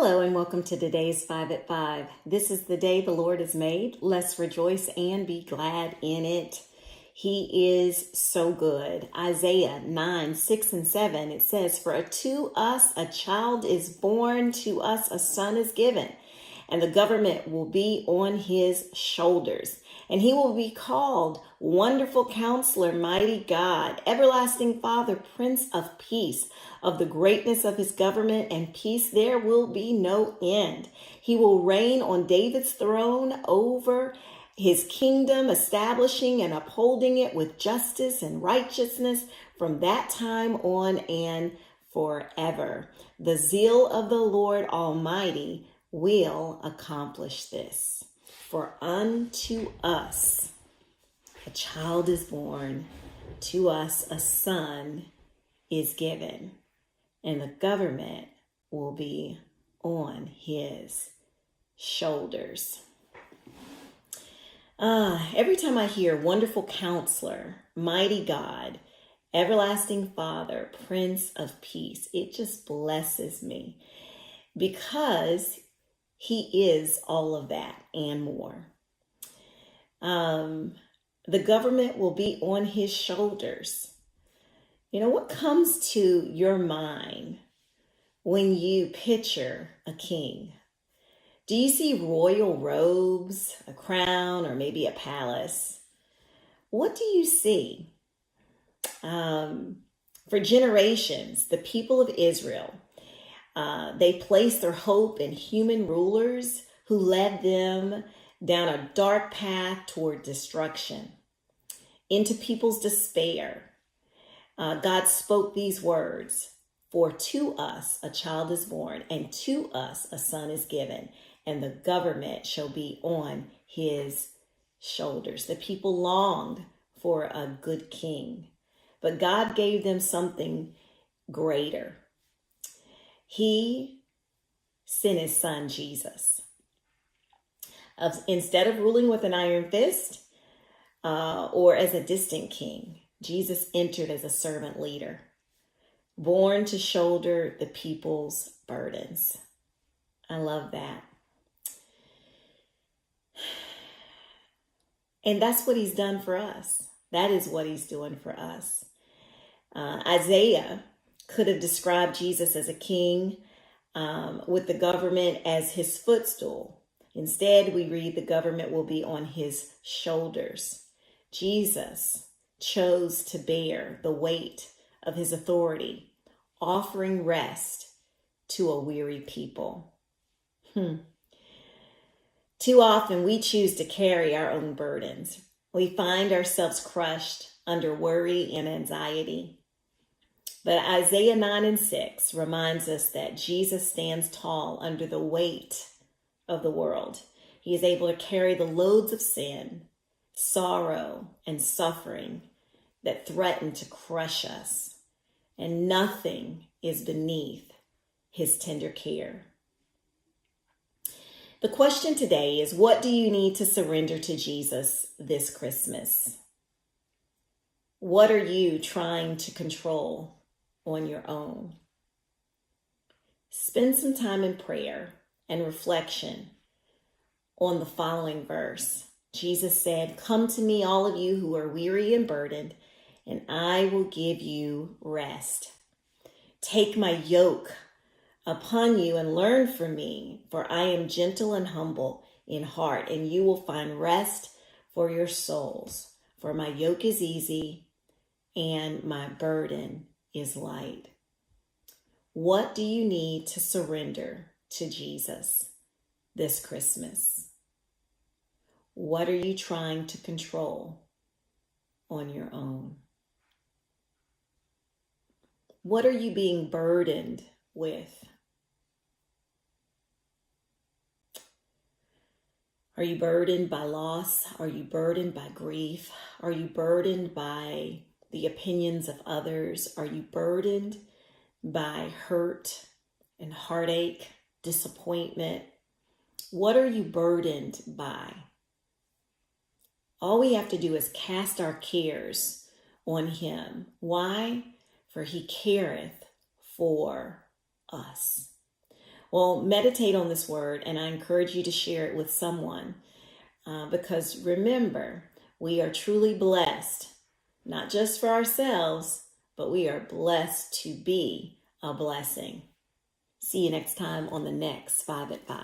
Hello and welcome to today's 5 at 5. This is the day the Lord has made. Let's rejoice and be glad in it. He is so good. Isaiah 9, 6 and 7, it says, "For to us a child is born, to us a son is given, and the government will be on his shoulders. And he will be called Wonderful Counselor, Mighty God, Everlasting Father, Prince of Peace. Of the greatness of his government and peace there will be no end. He will reign on David's throne over his kingdom, establishing and upholding it with justice and righteousness from that time on and forever. The zeal of the Lord Almighty will accomplish this. For unto us a child is born, to us a son is given, and the government will be on his shoulders." Every time I hear Wonderful Counselor, Mighty God, Everlasting Father, Prince of Peace, it just blesses me because he is all of that and more. The government will be on his shoulders. You know, what comes to your mind when you picture a king? Do you see royal robes, a crown, or maybe a palace? What do you see? For generations, the people of Israel, they placed their hope in human rulers who led them down a dark path toward destruction, into people's despair. God spoke these words, "For to us a child is born, and to us a son is given, and the government shall be on his shoulders." The people longed for a good king, but God gave them something greater. He sent his son, Jesus. Instead of ruling with an iron fist or as a distant king, Jesus entered as a servant leader, born to shoulder the people's burdens. I love that. And that's what he's done for us. That is what he's doing for us. Isaiah could have described Jesus as a king with the government as his footstool. Instead, we read the government will be on his shoulders. Jesus chose to bear the weight of his authority, offering rest to a weary people. Too often we choose to carry our own burdens. We find ourselves crushed under worry and anxiety. But Isaiah 9 and 6 reminds us that Jesus stands tall under the weight of the world. He is able to carry the loads of sin, sorrow, and suffering that threaten to crush us, and nothing is beneath his tender care. The question today is, what do you need to surrender to Jesus this Christmas? What are you trying to control on your own? Spend some time in prayer and reflection on the following verse. Jesus said, "Come to me, all of you who are weary and burdened, and I will give you rest. Take my yoke upon you and learn from me, for I am gentle and humble in heart, and you will find rest for your souls. For my yoke is easy and my burden is light." What do you need to surrender to Jesus this Christmas? What are you trying to control on your own? What are you being burdened with? Are you burdened by loss? Are you burdened by grief? Are you burdened by the opinions of others? Are you burdened by hurt and heartache, disappointment? What are you burdened by? All we have to do is cast our cares on him. Why? For he careth for us. Well, meditate on this word, and I encourage you to share it with someone because remember, we are truly blessed, not just for ourselves, but we are blessed to be a blessing. See you next time on the next 5 at 5.